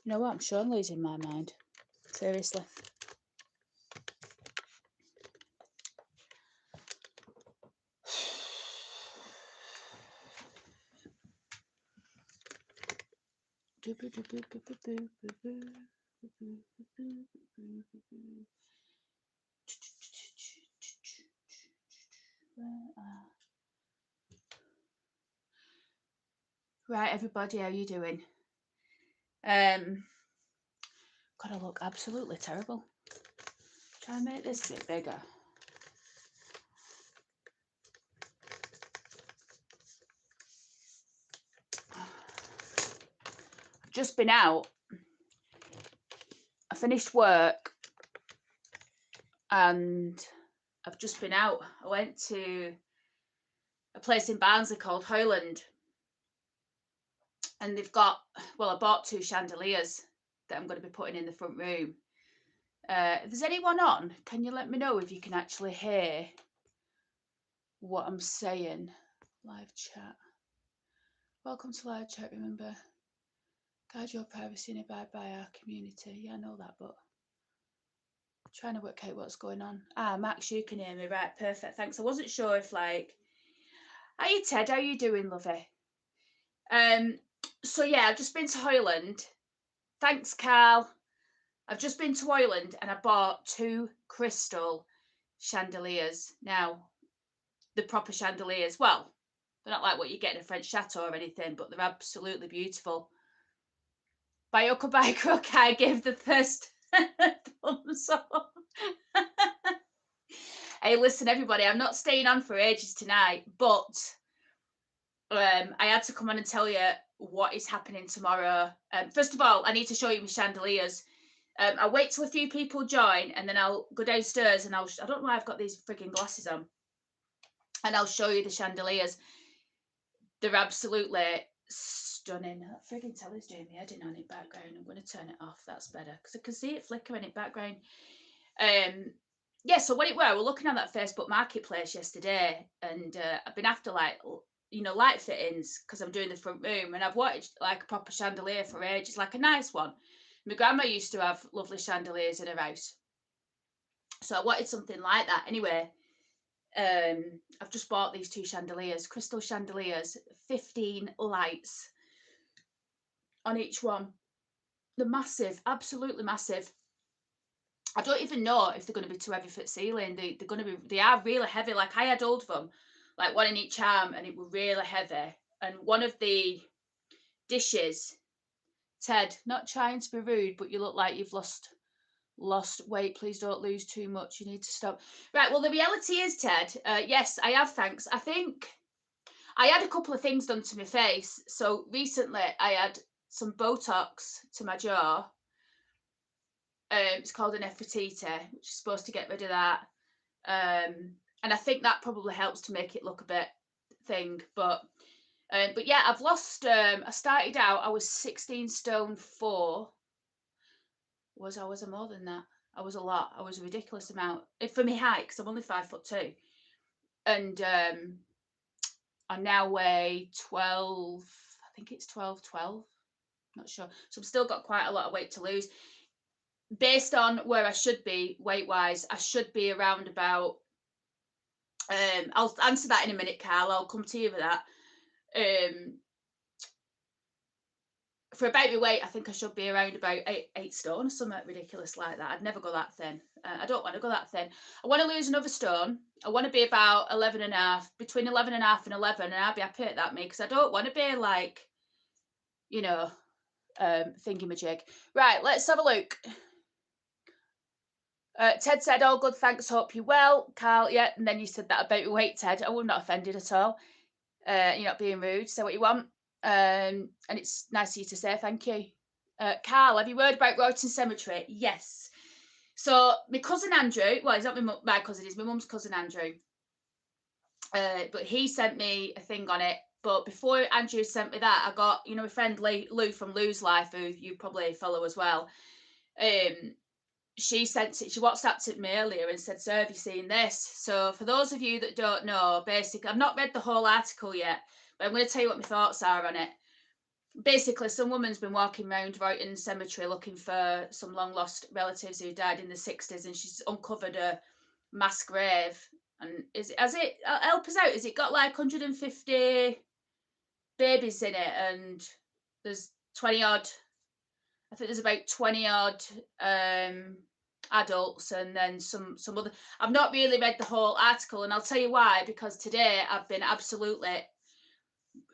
You know what? I'm sure I'm losing my mind. Seriously. Right, everybody, how you doing? Gotta look absolutely terrible. Try and make this a bit bigger. I've just been out. I finished work and I've just been out. I went to a place in Barnsley called Hormone, and they've got, well, I bought 2 chandeliers that I'm going to be putting in the front room. If there's anyone on, can you let me know if you can actually hear what I'm saying? Live chat. Welcome to live chat. Remember, guard your privacy and abide by our community. Yeah, I know that, but I'm trying to work out what's going on. Max, you can hear me, right? Perfect, thanks. I wasn't sure if Hiya Ted, how you doing, lovey? So yeah, I've just been to Hormone. Thanks, Carl. I've just been to Hormone and I bought 2 crystal chandeliers. Now, the proper chandeliers, well, they're not like what you get in a French chateau or anything, but they're absolutely beautiful. Bayoko Baikrook, I gave the first thumbs up. Hey, listen, everybody, I'm not staying on for ages tonight, but I had to come on and tell you what is happening tomorrow. First of all, I need to show you my chandeliers. I'll wait till a few people join and then I'll go downstairs and I don't know why I've got these frigging glasses on. And I'll show you the chandeliers. They're absolutely stunning. That frigging telly's doing me head in on it background. I'm going to turn it off. That's better because I can see it flickering in background. Yeah, so what it were, we're looking at that Facebook Marketplace yesterday, and I've been after light fittings because I'm doing the front room, and I've wanted like a proper chandelier for ages, like a nice one. My grandma used to have lovely chandeliers in her house, so I wanted something like that. Anyway, I've just bought these 2 chandeliers, crystal chandeliers, 15 lights on each one. They're massive, absolutely massive. I don't even know if they're going to be too heavy for the ceiling. They are really heavy. Like I had Oldham, like one in each arm, and it were really heavy. And one of the dishes, Ted, not trying to be rude, but you look like you've lost weight. Please don't lose too much. You need to stop. Right. Well, the reality is, Ted, yes, I have. Thanks. I think I had a couple of things done to my face. So recently I had some Botox to my jaw. It's called an Nefertiti, which is supposed to get rid of that. And I think that probably helps to make it look a bit thing. But yeah, I've lost. I started out. I was 16 stone 4. Was I more than that? I was a lot. I was a ridiculous amount for me height because I'm only 5'2", and I now weigh 12. I think it's 12. Not sure. So I've still got quite a lot of weight to lose. Based on where I should be weight wise, I should be around about. I'll answer that in a minute, Carl. I'll come to you with that. For about my weight, I think I should be around about 8 stone or something ridiculous like that. I'd never go that thin. I don't want to go that thin. I want to lose another stone. I want to be about 11 and a half, between 11 and a half and 11, and I'll be happy at that, me, because I don't want to be like, thingy-majig. Right, let's have a look. Ted said, all good, thanks, hope you're well. Carl, yeah, and then you said that about your weight, Ted. I was not offended at all. You're not being rude, say what you want. And it's nice of you to say thank you. Carl, have you heard about Royton Cemetery? Yes. So my cousin Andrew, well, he's not my cousin, he's my mum's cousin Andrew. But he sent me a thing on it. But before Andrew sent me that, I got, my friend Lou from Lou's Life, who you probably follow as well. she sent it, she WhatsApped it me earlier and said, "So have you seen this?" So for those of you that don't know, basically, I've not read the whole article yet, but I'm going to tell you what my thoughts are on it. Basically, some woman's been walking around Royton Cemetery looking for some long lost relatives who died in the 60s, and she's uncovered a mass grave. And has it, help us out, has it got like 150 babies in it? And there's 20 odd, I think there's about 20 odd adults, and then some other. I've not really read the whole article, and I'll tell you why, because today I've been absolutely,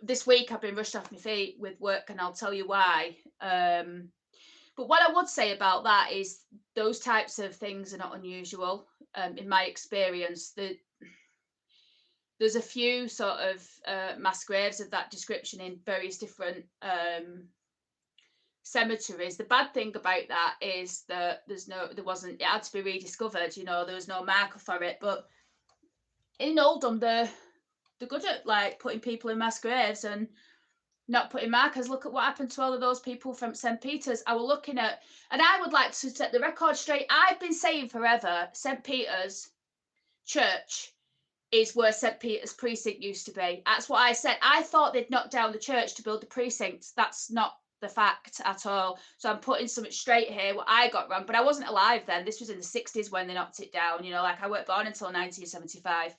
this week I've been rushed off my feet with work, and I'll tell you why. But what I would say about that is those types of things are not unusual. In my experience, there's a few sort of mass graves of that description in various different cemeteries. The bad thing about that is that there wasn't, it had to be rediscovered, there was no marker for it. But in Oldham, they're good at like putting people in mass graves and not putting markers. Look at what happened to all of those people from St. Peter's. I was looking at, and I would like to set the record straight. I've been saying forever, St. Peter's Church is where St. Peter's precinct used to be. That's what I said. I thought they'd knocked down the church to build the precinct. That's not the fact at all. So I'm putting something straight here, what I got wrong. But I wasn't alive then. This was in the 60s when they knocked it down. Like I weren't born until 1975.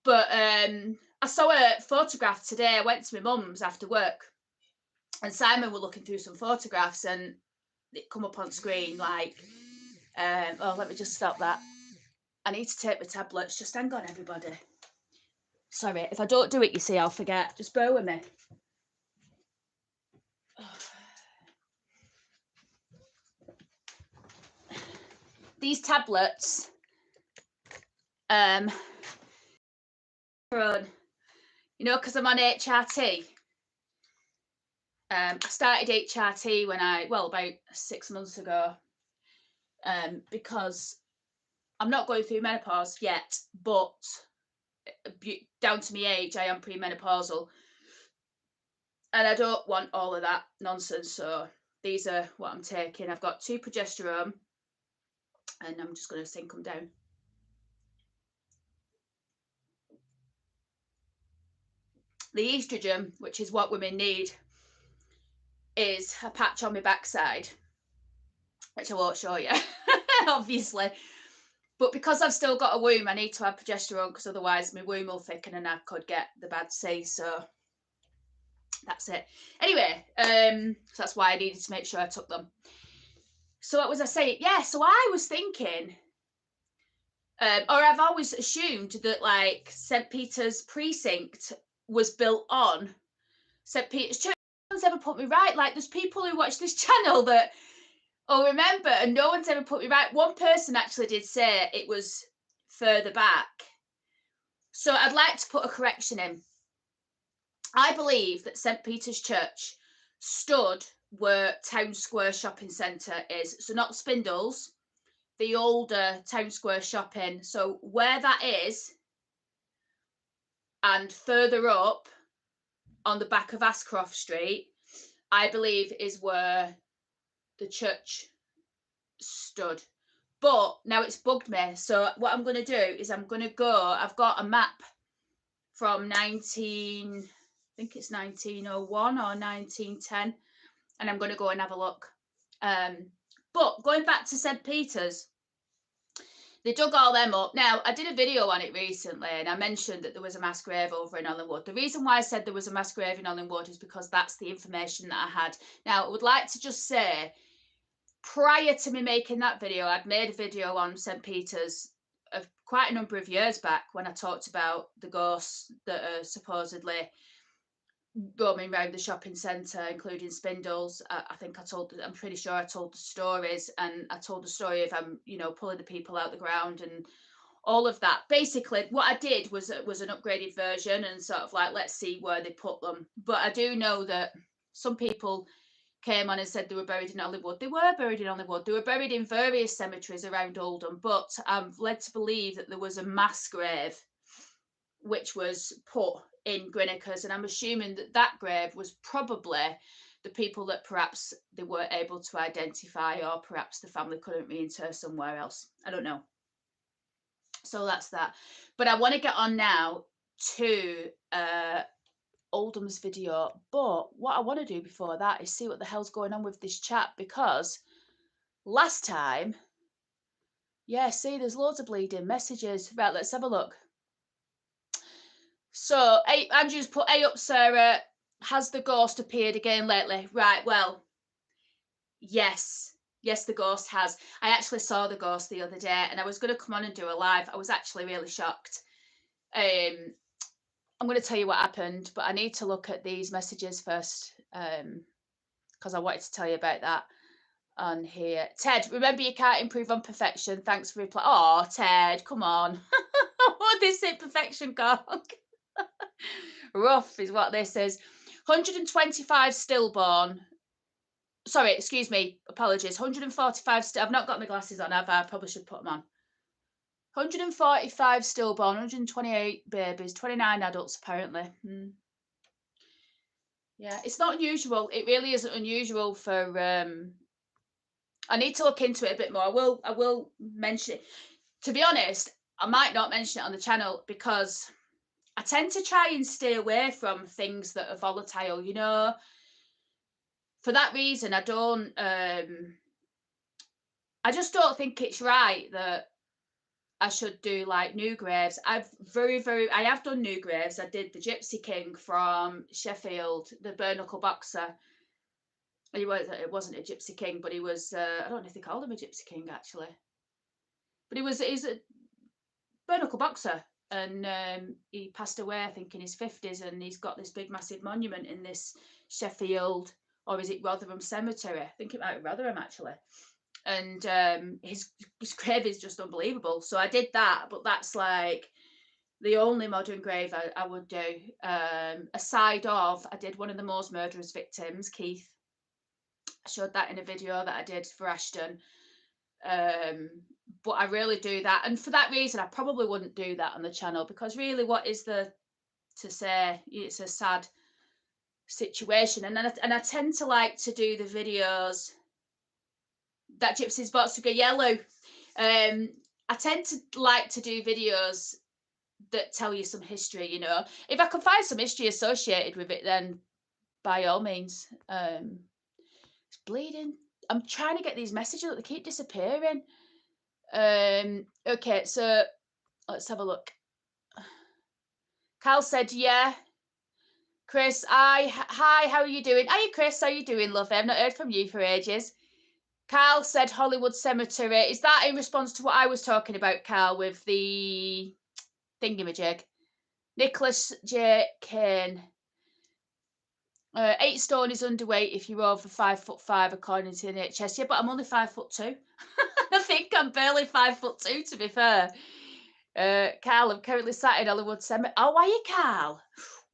But I saw a photograph today. I went to my mum's after work, and Simon were looking through some photographs, and it come up on screen like, oh, let me just stop that. I need to take my tablets. Just hang on, everybody. Sorry, if I don't do it, you see, I'll forget. Just bear with me. These tablets, because I'm on HRT. I started HRT about 6 months ago, because I'm not going through menopause yet, but down to my age, I am premenopausal, and I don't want all of that nonsense. So these are what I'm taking. I've got 2 progesterone, and I'm just going to sink them down. The estrogen, which is what women need, is a patch on my backside, which I won't show you, obviously. But because I've still got a womb, I need to have progesterone, because otherwise my womb will thicken and I could get the bad C. So that's it. Anyway, so that's why I needed to make sure I took them. So what was I saying? Yeah, so I was thinking, or I've always assumed that like St. Peter's precinct was built on St. Peter's Church. No one's ever put me right. Like, there's people who watch this channel that remember, and no one's ever put me right. One person actually did say it was further back. So I'd like to put a correction in. I believe that St. Peter's Church stood where Town Square Shopping Centre is. So not Spindles, the older Town Square Shopping. So where that is, and further up on the back of Ascroft Street, I believe is where the church stood. But now it's bugged me. So what I'm going to do is I'm going to go, I've got a map from 1901 or 1910, and I'm going to go and have a look. But going back to St. Peter's, they dug all them up. Now, I did a video on it recently, and I mentioned that there was a mass grave over in Oldham Wood. The reason why I said there was a mass grave in Oldham Wood is because that's the information that I had. Now, I would like to just say, prior to me making that video, I'd made a video on St. Peter's quite a number of years back, when I talked about the ghosts that are supposedly roaming around the shopping centre, including Spindles. I'm pretty sure I told the stories, and I told the story of pulling the people out the ground and all of that. Basically, what I did was an upgraded version, and sort of like, let's see where they put them. But I do know that some people came on and said they were buried in Hollywood. They were buried in Hollywood. They were buried in various cemeteries around Oldham, but I'm led to believe that there was a mass grave which was put in Grinnickers, and I'm assuming that grave was probably the people that perhaps they weren't able to identify, or perhaps the family couldn't reinter somewhere else. I don't know. So that's that. But I want to get on now to Oldham's video. But what I want to do before that is see what the hell's going on with this chat, because last time, yeah, see, there's loads of bleeding messages. Right, let's have a look. So Andrew's put, "Hey up, Sarah. Has the ghost appeared again lately?" Right, well, yes. Yes, the ghost has. I actually saw the ghost the other day, and I was going to come on and do a live. I was actually really shocked. I'm going to tell you what happened, but I need to look at these messages first, because I wanted to tell you about that on here. Ted, remember you can't improve on perfection. Thanks for reply. Oh, Ted, come on. What this imperfection, Gog? Rough is what this is. 125 stillborn. Sorry, excuse me. Apologies. 145. I've not got my glasses on, have I? I probably should put them on. 145 stillborn, 128 babies, 29 adults apparently. Yeah, it's not unusual. It really isn't unusual for. I need to look into it a bit more. I will mention it. To be honest, I might not mention it on the channel because I tend to try and stay away from things that are volatile. You know, for that reason, I don't. I just don't think it's right that I should do like new graves. I have done new graves. I did the Gypsy King from Sheffield, the bare knuckle boxer. It wasn't a Gypsy King, but he was. I don't know if they called him a Gypsy King actually, but he's a bare knuckle boxer, and he passed away I think in his 50s, and he's got this big massive monument in this Sheffield, or is it Rotherham Cemetery? I think it might be Rotherham actually. And his grave is just unbelievable. So I did that, but that's like the only modern grave I would do. Aside of, I did one of the Moors murderers victims, Keith. I showed that in a video that I did for Ashton. But I really do that, and for that reason, I probably wouldn't do that on the channel, because really, what is there to say? It's a sad situation, and I tend to like to do the videos. That gypsy's box to go yellow. I tend to like to do videos that tell you some history, you know. If I can find some history associated with it, then by all means. It's bleeding. I'm trying to get these messages, but they keep disappearing. Okay, so let's have a look. Cal said, yeah. Chris, hi, how are you doing? Hiya, Chris, how are you doing, love? I've not heard from you for ages. Carl said Hollywood Cemetery. Is that in response to what I was talking about, Carl, with the thingamajig? Nicholas J. Kane. 8 stone is underweight if you're over 5'5", according to the NHS. Yeah, but I'm only 5'2". I think I'm barely 5'2", to be fair. Carl, I'm currently sat in Hollywood Cemetery. Oh, are you, Carl?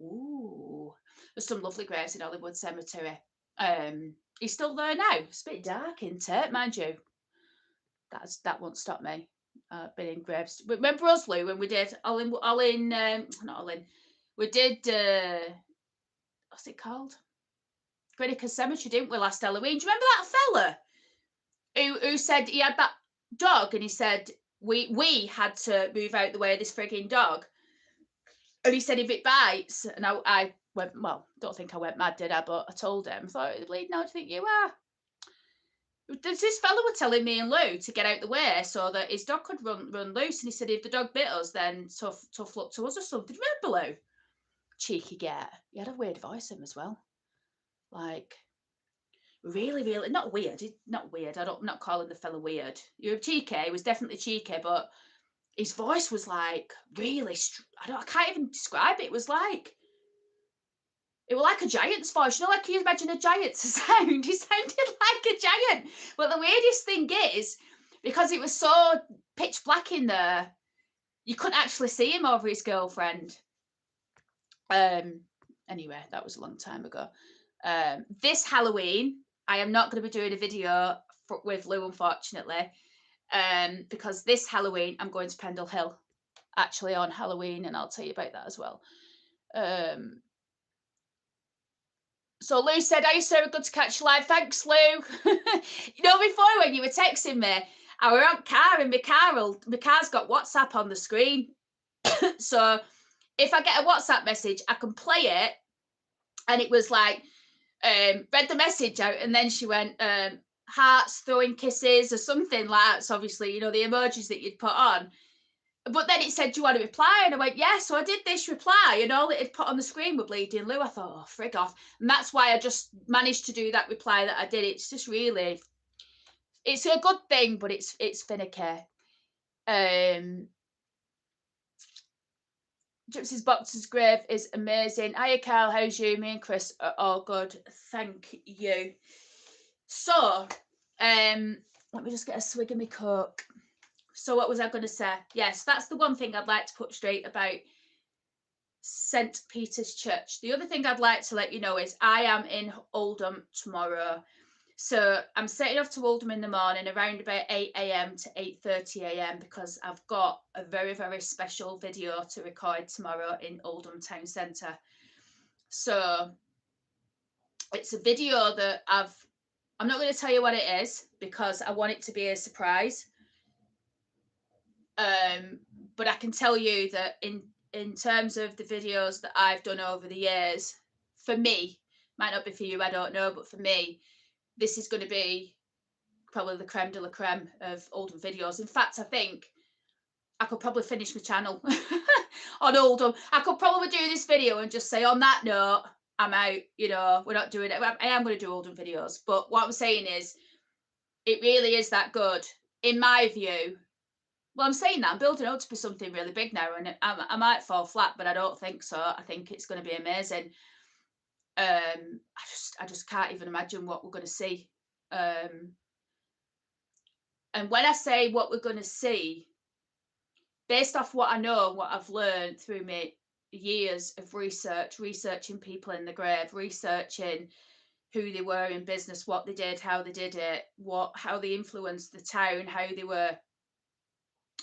Ooh, there's some lovely graves in Hollywood Cemetery. He's still there now. It's a bit dark, isn't it? Mind you, that won't stop me. Been in graves. Remember us, Lou, when we did not Olin. We did what's it called? Greenacre Cemetery, didn't we, last Halloween? Do you remember that fella who said he had that dog, and he said we had to move out the way of this frigging dog, and he said if it bites, and I went, well, don't think I went mad, did I? But I told him, I thought, you're bleeding out, I think you are. This fella was telling me and Lou to get out the way so that his dog could run loose, and he said if the dog bit us, then tough luck to us or something. Remember, Lou? Cheeky get. He had a weird voice him as well, like really not weird. Not weird. I'm not calling the fella weird. You're cheeky. He was definitely cheeky, but his voice was like really. I can't even describe it. It was like a giant's voice. You know, like you imagine a giant's sound. He sounded like a giant. But the weirdest thing is, because it was so pitch black in there, you couldn't actually see him over his girlfriend. Anyway, that was a long time ago. This Halloween, I am not going to be doing a video with Lou, unfortunately, because this Halloween I'm going to Pendle Hill, actually on Halloween, and I'll tell you about that as well. So Lou said, "Are you so good to catch you live?" Thanks, Lou. You know, before when you were texting me, I were on car and my car's got WhatsApp on the screen. So if I get a WhatsApp message, I can play it, and it was like, read the message out, and then she went, hearts, throwing kisses, or something like that. So obviously, you know, the emojis that you'd put on. But then it said, "Do you want to reply?" And I went, "Yeah." So I did this reply, and all it had put on the screen were Bleeding Lou. I thought, oh, frig off. And that's why I just managed to do that reply that I did. It's just really, it's a good thing, but it's finicky. Gypsy's Boxer's Grave is amazing. Hiya, Carl. How's you? Me and Chris are all good. Thank you. So, let me just get a swig of my Coke. So what was I going to say? Yes, that's the one thing I'd like to put straight about St. Peter's Church. The other thing I'd like to let you know is I am in Oldham tomorrow. So I'm setting off to Oldham in the morning around about 8 a.m. to 8:30 a.m. because I've got a very, very special video to record tomorrow in Oldham Town Centre. So it's a video that I'm not going to tell you what it is because I want it to be a surprise. But I can tell you that in terms of the videos that I've done over the years, for me, might not be for you, I don't know, but for me, this is going to be probably the creme de la creme of Oldham videos. In fact, I think I could probably finish my channel on Oldham. I could probably do this video and just say, on that note, I'm out. You know, we're not doing it. I am going to do Oldham videos. But what I'm saying is, it really is that good, in my view. Well, I'm saying that I'm building up to be something really big now, and I might fall flat, but I don't think so. I think it's going to be amazing. I just can't even imagine what we're going to see. And when I say what we're going to see, based off what I know, what I've learned through my years of researching people in the grave, researching who they were in business, what they did, how they did it, how they influenced the town, how they were,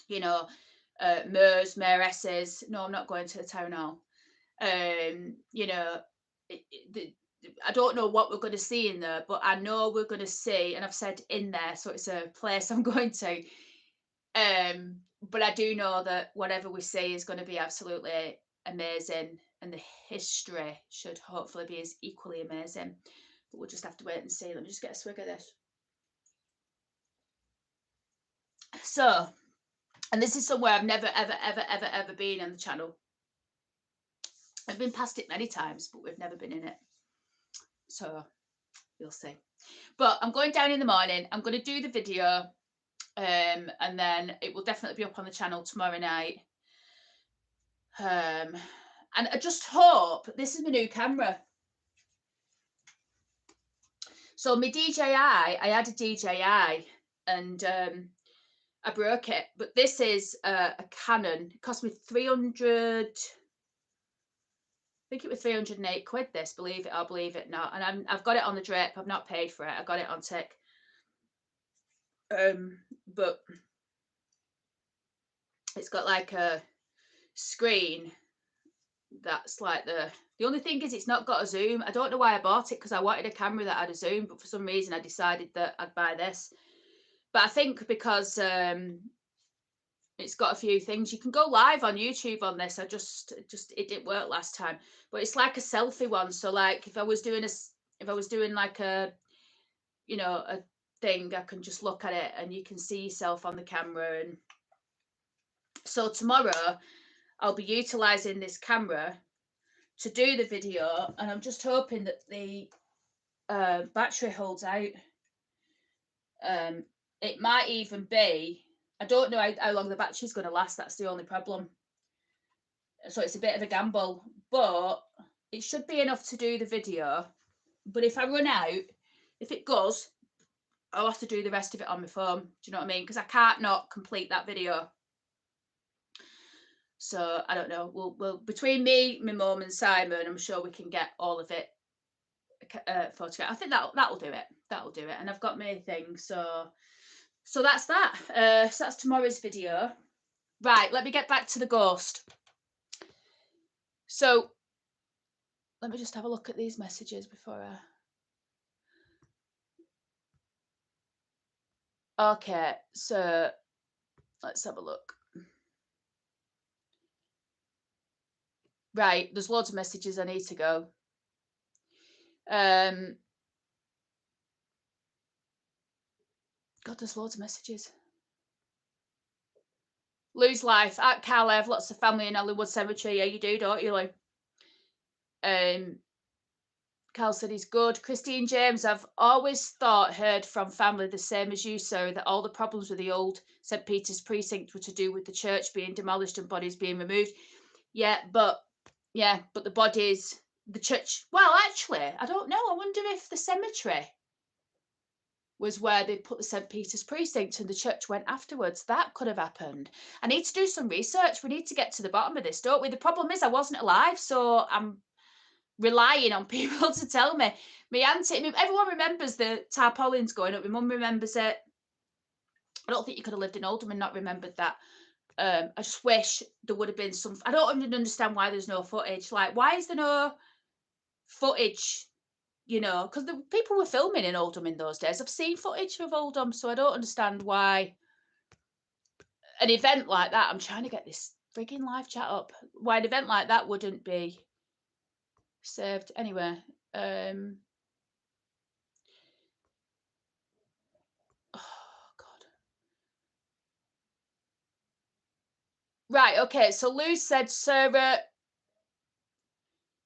you know, mayors, mayoresses. No, I'm not going to the town hall. You know, I don't know what we're going to see in there, but I know we're going to see, and I've said in there, so it's a place I'm going to. But I do know that whatever we see is going to be absolutely amazing, and the history should hopefully be as equally amazing. But we'll just have to wait and see. Let me just get a swig of this. So, and this is somewhere I've never, ever been on the channel. I've been past it many times, but we've never been in it. So, you'll see. But I'm going down in the morning. I'm going to do the video, and then it will definitely be up on the channel tomorrow night. And I just hope, this is my new camera. So my DJI, I had a DJI, and I broke it. But this is a Canon. It cost me 300. I think it was 308 quid. This, believe it or believe it not, and I've got it on the drip. I've not paid for it. I got it on tick. But it's got like a screen that's like the only thing is it's not got a zoom. I don't know why I bought it, because I wanted a camera that had a zoom, but for some reason I decided that I'd buy this. But I think because it's got a few things, you can go live on YouTube on this. It didn't work last time, but it's like a selfie one. So like if I was doing like a, you know, a thing, I can just look at it and you can see yourself on the camera. And so tomorrow I'll be utilizing this camera to do the video, and I'm just hoping that the battery holds out. It might even be, I don't know how long the battery's going to last. That's the only problem. So it's a bit of a gamble, but it should be enough to do the video. But if I run out, if it goes, I'll have to do the rest of it on my phone. Do you know what I mean? Because I can't not complete that video. So I don't know. We'll between me, my mum, and Simon, I'm sure we can get all of it photographed. I think that'll do it. That'll do it. And I've got my thing. So that's that. So that's tomorrow's video. Right. Let me get back to the ghost. So Let me just have a look at these messages before I... Okay, so let's have a look. Right, there's loads of messages I need to go. God, there's loads of messages. Lou's life at Carl. I have lots of family in Hollywood Cemetery. Yeah, you do, don't you, Lou? Carl said he's good. Christine James, I've always heard from family the same as you, sir, that all the problems with the old St. Peter's precinct were to do with the church being demolished and bodies being removed. Yeah, but the bodies, the church. Well, actually, I don't know. I wonder if the cemetery was where they put the St. Peter's precinct and the church went afterwards. That could have happened. I need to do some research. We need to get to the bottom of this, don't we? The problem is I wasn't alive, so I'm relying on people to tell me. My auntie, everyone remembers the tarpaulins going up. My mum remembers it. I don't think you could have lived in Oldham and not remembered that. I just wish there would have been some. I don't even understand why there's no footage. Like, why is there no footage? You know, because the people were filming in Oldham in those days. I've seen footage of Oldham, so I don't understand why an event like that. I'm trying to get this frigging live chat up. Why an event like that wouldn't be saved anyway. Right, okay, so Lou said Sarah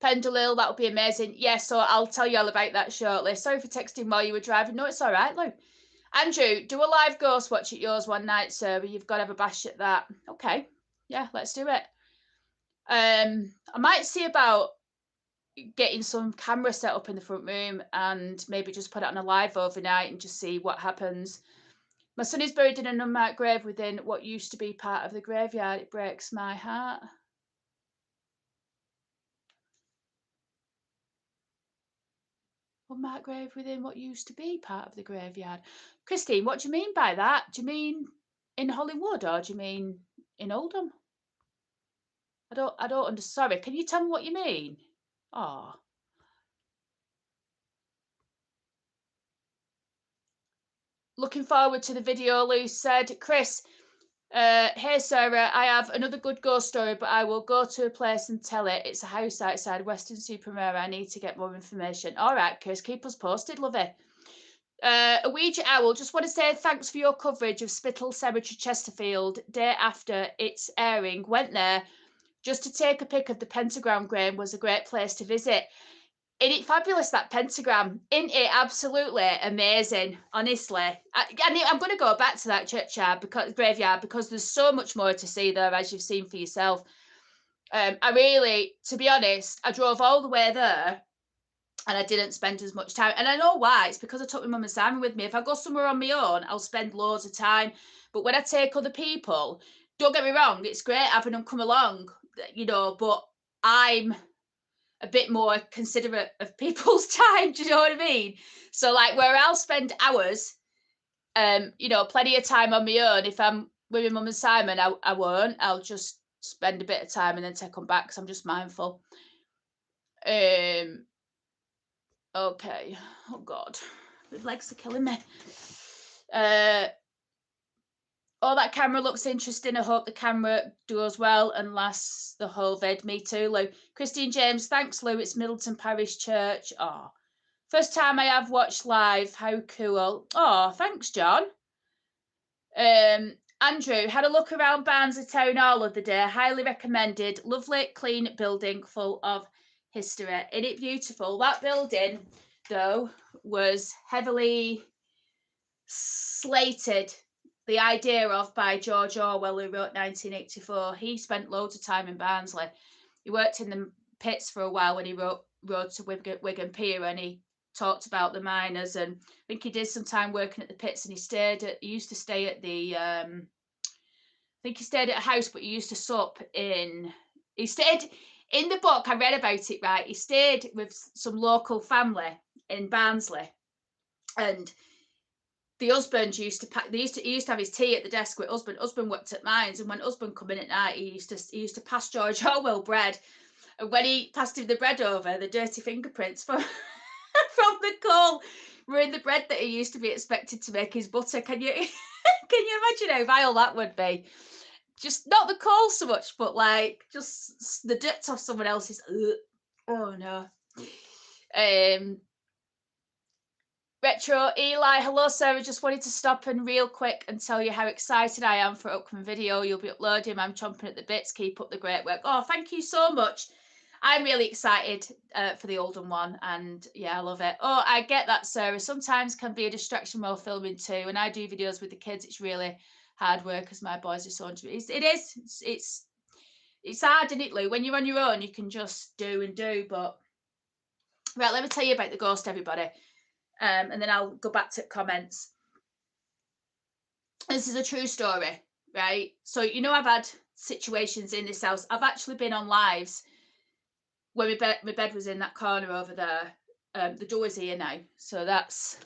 Pendlehill, that would be amazing. Yeah, so I'll tell you all about that shortly. Sorry for texting while you were driving. No, it's all right, Lou. Andrew, do a live ghost watch at yours one night, Sarah. You've got to have a bash at that. Okay, yeah, let's do it. I might see about getting some camera set up in the front room and maybe just put it on a live overnight and just see what happens. My son is buried in an unmarked grave within what used to be part of the graveyard. It breaks my heart. Unmarked grave within what used to be part of the graveyard. Christine, what do you mean by that? Do you mean in Hollywood or do you mean in Oldham? I don't understand. Sorry, can you tell me what you mean? Oh. Looking forward to the video, Lou said. Chris, hey Sarah, I have another good ghost story, but I will go to a place and tell it. It's a house outside Weston-super-Mare. I need to get more information. All right, Chris, keep us posted, love it. A Ouija Owl, just want to say thanks for your coverage of Spittal Cemetery, Chesterfield, day after its airing. Went there just to take a pic of the pentagram grave. Was a great place to visit. Isn't it fabulous, that pentagram? Isn't it absolutely amazing? Honestly, I'm going to go back to that graveyard because there's so much more to see there, as you've seen for yourself. I really, to be honest, I drove all the way there and I didn't spend as much time. And I know why. It's because I took my mum and Simon with me. If I go somewhere on my own, I'll spend loads of time. But when I take other people, don't get me wrong, it's great having them come along, you know, but I'm a bit more considerate of people's time. Do you know what I mean? So, like, where I'll spend hours, you know, plenty of time on my own. If I'm with my mum and Simon, I won't. I'll just spend a bit of time and then take them back because I'm just mindful. Okay. Oh God, my legs are killing me. Oh, that camera looks interesting. I hope the camera does well and lasts the whole vid. Me too, Lou. Christine James, thanks, Lou. It's Middleton Parish Church. Oh, first time I have watched live. How cool. Oh, thanks, John. Andrew, had a look around Barnsley Town Hall of the day. Highly recommended. Lovely, clean building full of history. Isn't it beautiful? That building, though, was heavily slated the idea of by George Orwell, who wrote 1984. He spent loads of time in Barnsley. He worked in the pits for a while when he wrote Road to Wigan Pier, and he talked about the miners. And I think he did some time working at the pits, and he used to stay at the I think he stayed at a house, but he used to sup in. He stayed in the book. I read about it. Right, he stayed with some local family in Barnsley, and the husband used to he used to have his tea at the desk with husband. Husband worked at mines, and when husband come in at night, he used to pass George Orwell bread. And when he passed him the bread over, the dirty fingerprints from from the coal were in the bread that he used to be expected to make his butter. Can you can you imagine how vile that would be? Just not the coal so much, but like just the dirt off someone else's. Ugh. Oh no. Retro Eli, hello Sarah, just wanted to stop and real quick and tell you how excited I am for upcoming video you'll be uploading. I'm chomping at the bits. Keep up the great work. Oh, thank you so much. I'm really excited for the Oldham one, and yeah, I love it. Oh, I get that, Sarah. Sometimes can be a distraction while filming too. When I do videos with the kids, it's really hard work because my boys are so it's hard, isn't it, Lou? When you're on your own, you can just do and do. But right, let me tell you about the ghost, everybody. And then I'll go back to comments. This is a true story, right? So, you know, I've had situations in this house. I've actually been on lives when my bed was in that corner over there. The door is here now. So that's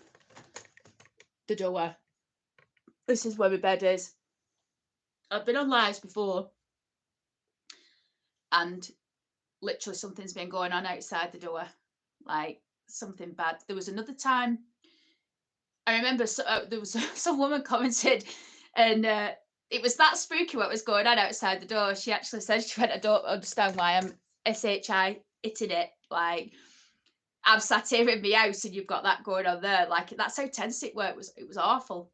the door. This is where my bed is. I've been on lives before. And literally something's been going on outside the door. Like something bad. There was another time I remember there was some woman commented, and it was that spooky what was going on outside the door. She actually said, she went, I don't understand why I'm SHI hitting it. Like, I'm sat here in my house and you've got that going on there. Like, that's how tense it was. It was awful.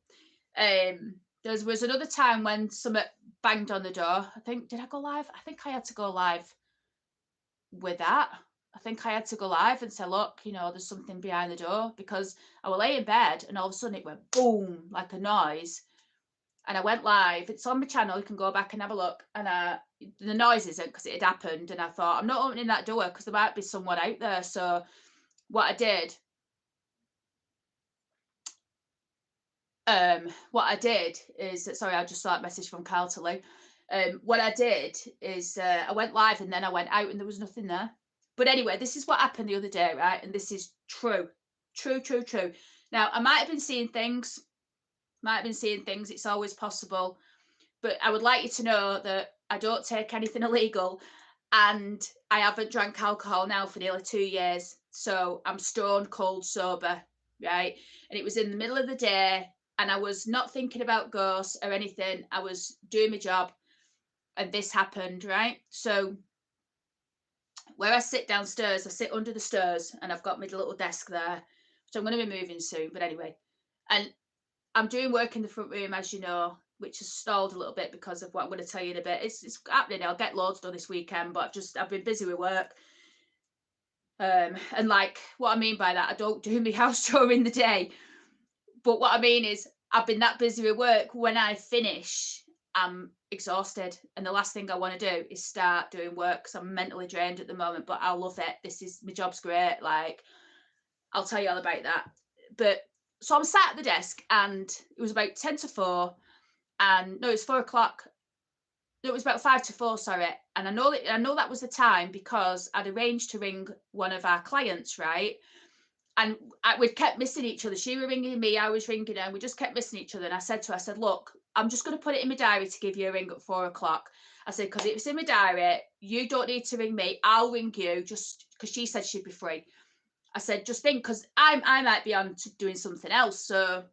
There was another time when something banged on the door. I think, did I go live? I think I had to go live with that. I think I had to go live and say, look, you know, there's something behind the door, because I was laying in bed and all of a sudden it went boom, like a noise. And I went live. It's on my channel. You can go back and have a look. And the noise isn't because it had happened. And I thought, I'm not opening that door because there might be someone out there. So what I did is, sorry, I just saw that message from Carl to Lou. What I did is I went live and then I went out and there was nothing there. But anyway, this is what happened the other day, right? And this is true. Now, I might have been seeing things. It's always possible. But I would like you to know that I don't take anything illegal, and I haven't drank alcohol now for nearly 2 years. So I'm stone cold sober, right? And it was in the middle of the day and I was not thinking about ghosts or anything. I was doing my job and this happened, right? So where I sit downstairs, I sit under the stairs and I've got my little desk there, which I'm going to be moving soon. But anyway, and I'm doing work in the front room, as you know, which has stalled a little bit because of what I'm going to tell you in a bit. It's happening. I'll get loads done this weekend, but I've been busy with work. And like, what I mean by that, I don't do my house during the day. But what I mean is, I've been that busy with work. When I finish, I'm exhausted. And the last thing I want to do is start doing work because I'm mentally drained at the moment. But I love it. My job's great. Like, I'll tell you all about that. But so I'm sat at the desk and it was about 10 to 4. And no, it's 4 o'clock. It was about 5 to 4, sorry. And I know that was the time because I'd arranged to ring one of our clients, right? And we'd kept missing each other. She was ringing me, I was ringing her, and we just kept missing each other. And I said to her, look, I'm just going to put it in my diary to give you a ring at 4 o'clock. I said, because it's in my diary, you don't need to ring me. I'll ring you, just because she said she'd be free. I said, just think, because I might be on to doing something else. So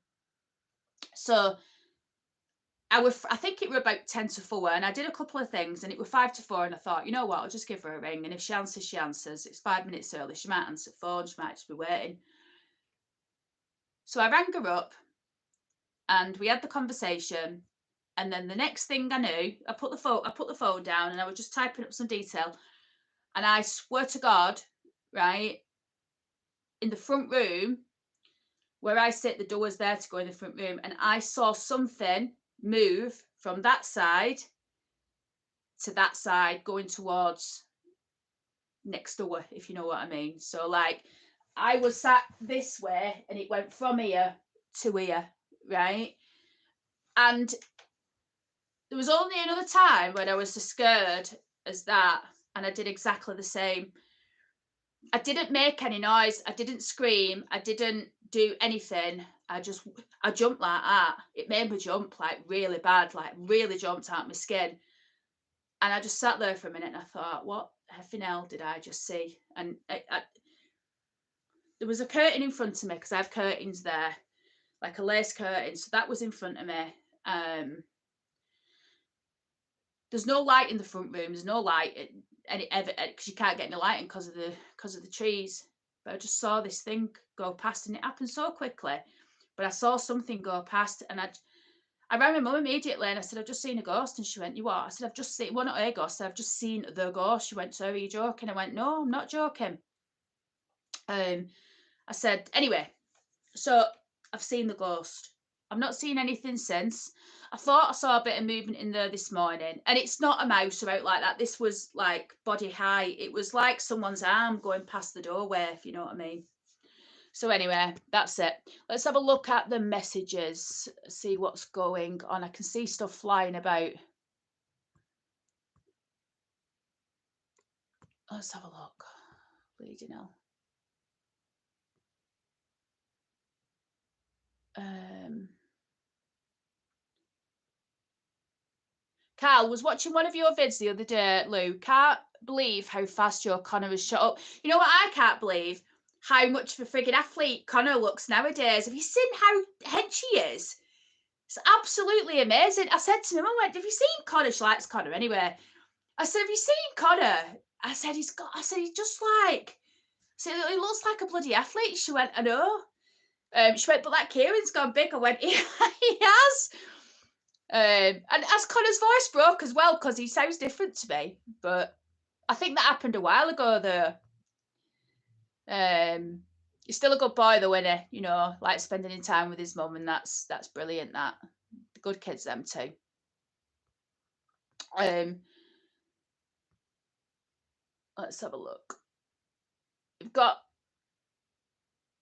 I think it were about 10 to 4, and I did a couple of things, and it were 5 to 4, and I thought, you know what, I'll just give her a ring, and if she answers, she answers. It's 5 minutes early. She might answer the phone. She might just be waiting. So I rang her up, and we had the conversation, and then the next thing I knew, I put the phone down, and I was just typing up some detail, and I swear to God, right, in the front room where I sit, the door was there to go in the front room, and I saw something move from that side to that side going towards next door, if you know what I mean. So like, I was sat this way and it went from here to here, right? And there was only another time when I was as scared as that, and I did exactly the same. I didn't make any noise. I didn't scream. I didn't do anything. I jumped like that. It made me jump like really bad, like really jumped out my skin. And I just sat there for a minute and I thought, what effing hell did I just see? And there was a curtain in front of me because I have curtains there, like a lace curtain. So that was in front of me. There's no light in the front room. There's no light because you can't get any light in because of the trees. But I just saw this thing go past, and it happened so quickly. But I saw something go past, and I rang my mum immediately, and I said, I've just seen a ghost. And she went, you what? I said, I've just seen, well, not a ghost. I said, I've just seen the ghost. She went, so are you joking? I went, no, I'm not joking. I said, anyway, so I've seen the ghost. I've not seen anything since. I thought I saw a bit of movement in there this morning, and it's not a mouse or out like that. This was like body high. It was like someone's arm going past the doorway, if you know what I mean. So anyway, that's it. Let's have a look at the messages, see what's going on. I can see stuff flying about. Let's have a look. Bleeding hell. Carl was watching one of your vids the other day, Lou. Can't believe how fast your Connor has shot up. You know what I can't believe? How much of a frigging athlete Connor looks nowadays. Have you seen how hench he is? It's absolutely amazing. I said to him, I went, have you seen Connor? She likes Connor anyway. I said, have you seen Connor? I said, he's just like, I said, he looks like a bloody athlete. She went, I know. She went, but that Kieran's gone big. I went, he has. And as Connor's voice broke as well, because he sounds different to me. But I think that happened a while ago, though. He's still a good boy, though, isn't he? You know, like spending time with his mum, and that's brilliant. That the good kids, them too. Let's have a look. We've got,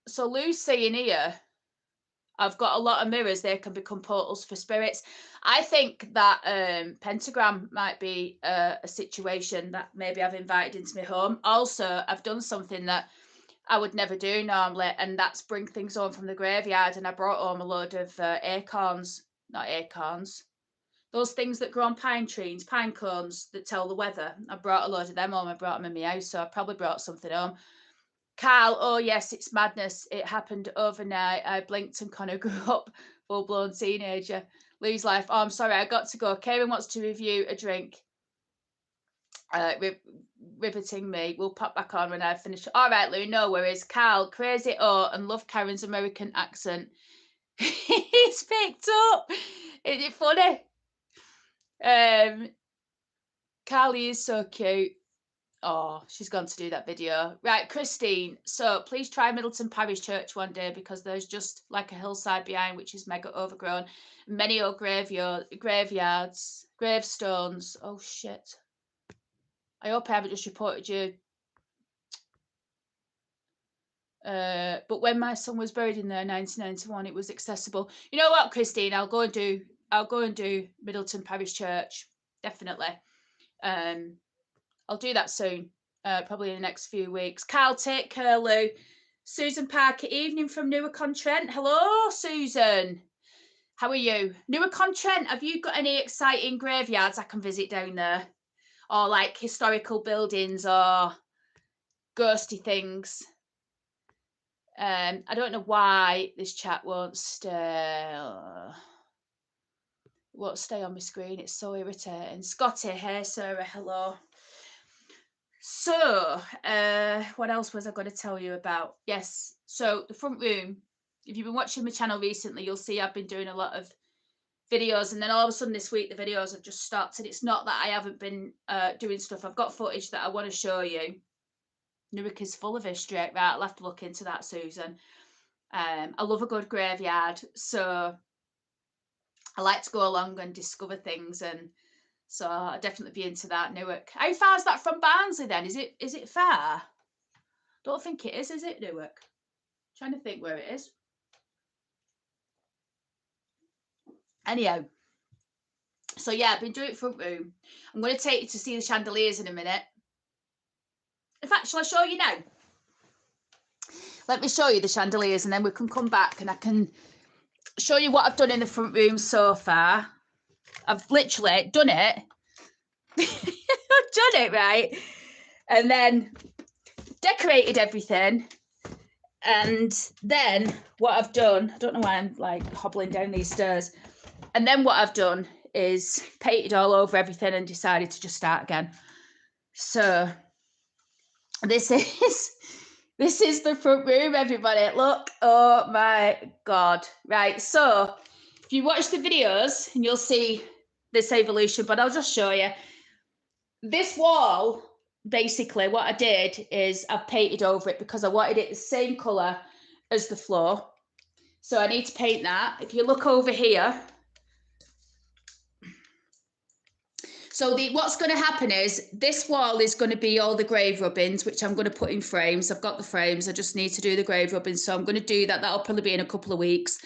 so Lou's saying here, I've got a lot of mirrors. They can become portals for spirits. I think that pentagram might be a situation that maybe I've invited into my home. Also, I've done something that I would never do normally, and that's bring things home from the graveyard. And I brought home a load of acorns, not acorns, those things that grow on pine trees, pine cones that tell the weather. I brought a load of them home. I brought them in my house, so I probably brought something home. Carl, oh yes, it's madness. It happened overnight. I blinked and Connor grew up, full-blown teenager. Lou's life. Oh, I'm sorry, I got to go. Karen wants to review a drink. Riveting me. We'll pop back on when I finish. All right, Lou, no worries. Carl, crazy and love Karen's American accent. He's picked up. Is it funny? Carly is so cute. Oh, she's gone to do that video. Right, Christine. So please try Middleton Parish Church one day, because there's just like a hillside behind which is mega overgrown. Many old graveyards, gravestones. Oh, shit. I hope I haven't just reported you. But when my son was buried in there in 1991, it was accessible. You know what, Christine? I'll go and do Middleton Parish Church. Definitely. I'll do that soon, probably in the next few weeks. Carl, take care, Lou. Susan Parker, evening from Newark-on-Trent. Hello, Susan. How are you? Newark-on-Trent, have you got any exciting graveyards I can visit down there? Or like historical buildings or ghosty things? I don't know why this chat won't stay on my screen. It's so irritating. Scotty, hey, Sarah, hello. So, what else was I going to tell you about? Yes, so the front room. If you've been watching my channel recently, you'll see I've been doing a lot of videos, and then all of a sudden this week the videos have just stopped. And it's not that I haven't been doing stuff. I've got footage that I want to show you. Newark is full of history, right? I'll have to look into that, Susan. I love a good graveyard, so I like to go along and discover things, and so I'll definitely be into that. Newark. How far is that from Barnsley then? Is it far? Don't think it is it, Newark? Trying to think where it is. Anyhow, so yeah, I've been doing front room. I'm going to take you to see the chandeliers in a minute. In fact, shall I show you now? Let me show you the chandeliers, and then we can come back and I can show you what I've done in the front room so far. I've literally done it. I've done it, right? and then decorated everything. And then what I've done, I don't know why I'm like hobbling down these stairs. And then what I've done is painted all over everything and decided to just start again. So this is the front room, everybody. Look, oh my God. Right, so if you watch the videos and you'll see this evolution, but I'll just show you. This wall, basically what I did is I painted over it because I wanted it the same colour as the floor. So I need to paint that. If you look over here, so what's going to happen is this wall is going to be all the grave rubbings, which I'm going to put in frames. I've got the frames. I just need to do the grave rubbings. So I'm going to do that. That'll probably be in a couple of weeks.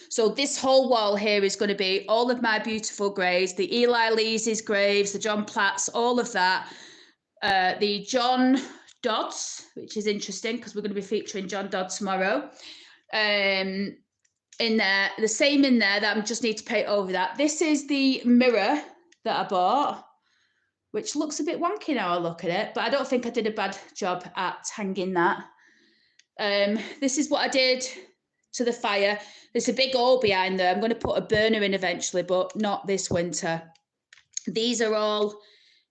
So this whole wall here is going to be all of my beautiful graves, the Eli Lee's graves, the John Platts, all of that. The John Dodds, which is interesting because we're going to be featuring John Dodd tomorrow. In there, the same in there that I just need to paint over that. This is the mirror that I bought, which looks a bit wonky now I look at it, but I don't think I did a bad job at hanging that. This is what I did to the fire. There's a big hole behind there. I'm going to put a burner in eventually, but not this winter. These are all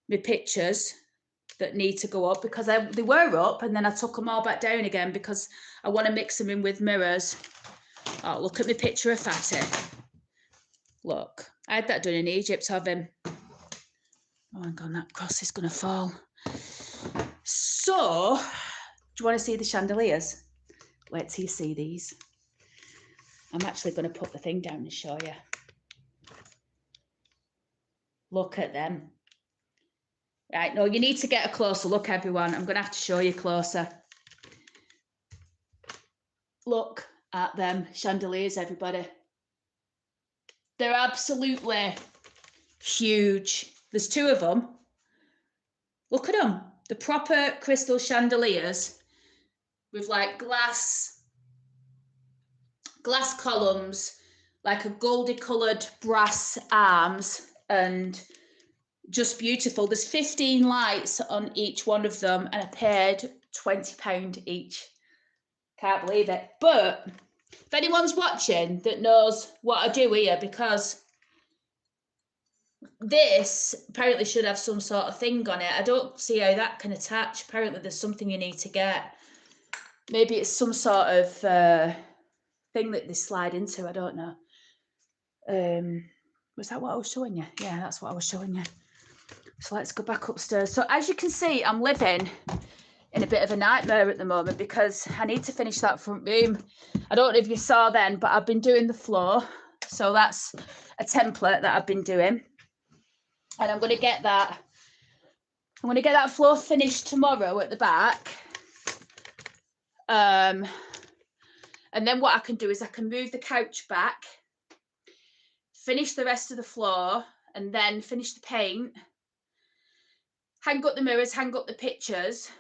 my pictures that need to go up because they were up and then I took them all back down again because I want to mix them in with mirrors. Oh, look at my picture of Fatty. Look, I had that done in Egypt of him. Oh, hang on, that cross is going to fall. So, do you want to see the chandeliers? Wait till you see these. I'm actually going to put the thing down and show you. Look at them. Right, no, you need to get a closer look, everyone. I'm going to have to show you closer. Look at them chandeliers, everybody. They're absolutely huge. There's two of them. Look at them. The proper crystal chandeliers with like glass columns, like a goldy coloured brass arms, and just beautiful. There's 15 lights on each one of them and I paid £20 each. Can't believe it. But if anyone's watching that knows what I do here, because this apparently should have some sort of thing on it. I don't see how that can attach. Apparently there's something you need to get. Maybe it's some sort of thing that they slide into. I don't know. Was that what I was showing you? Yeah, that's what I was showing you. So let's go back upstairs. So as you can see, I'm living in a bit of a nightmare at the moment because I need to finish that front room. I don't know if you saw then, but I've been doing the floor. So that's a template that I've been doing. And I'm going to get that floor finished tomorrow at the back. And then what I can do is I can move the couch back, finish the rest of the floor, and then finish the paint, hang up the mirrors, hang up the pictures,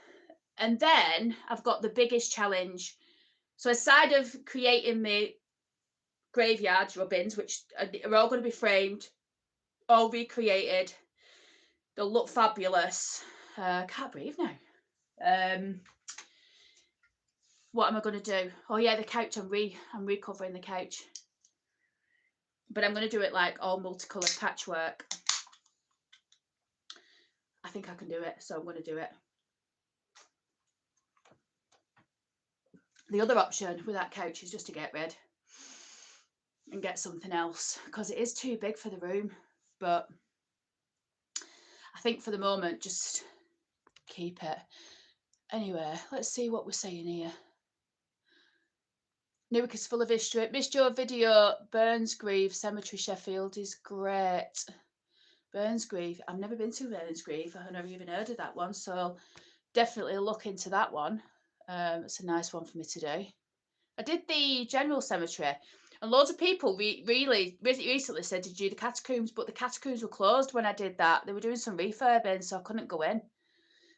and then I've got the biggest challenge. So aside of creating my graveyard rubbings, which are all going to be framed, all recreated, they'll look fabulous. Can't breathe now. What am I going to do? Oh yeah, the couch. I'm recovering the couch, but I'm going to do it like all multicolored patchwork. I think I can do it, so I'm going to do it. The other option with that couch is just to get rid and get something else because it is too big for the room. But I think for the moment, just keep it. Anyway, let's see what we're saying here. Newark is full of history. Missed your video. Burnsgrave Cemetery, Sheffield is great. Burnsgrave. I've never been to Burnsgrave. I've never even heard of that one. So definitely look into that one. It's a nice one for me to do. I did the general cemetery, and loads of people really recently said, did you do the catacombs? But the catacombs were closed when I did that. They were doing some refurbing, so I couldn't go in.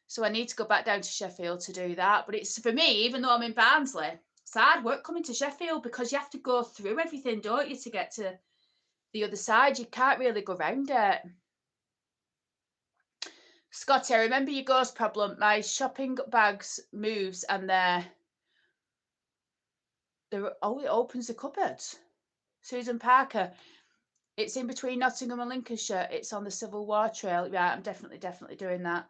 So I need to go back down to Sheffield to do that. But it's, for me, even though I'm in Barnsley, it's hard work coming to Sheffield because you have to go through everything, don't you, to get to the other side. You can't really go round it. Scotty, I remember your ghost problem. My shopping bags moves and oh, it opens the cupboards. Susan Parker. It's in between Nottingham and Lincolnshire. It's on the Civil War Trail. Yeah, I'm definitely doing that.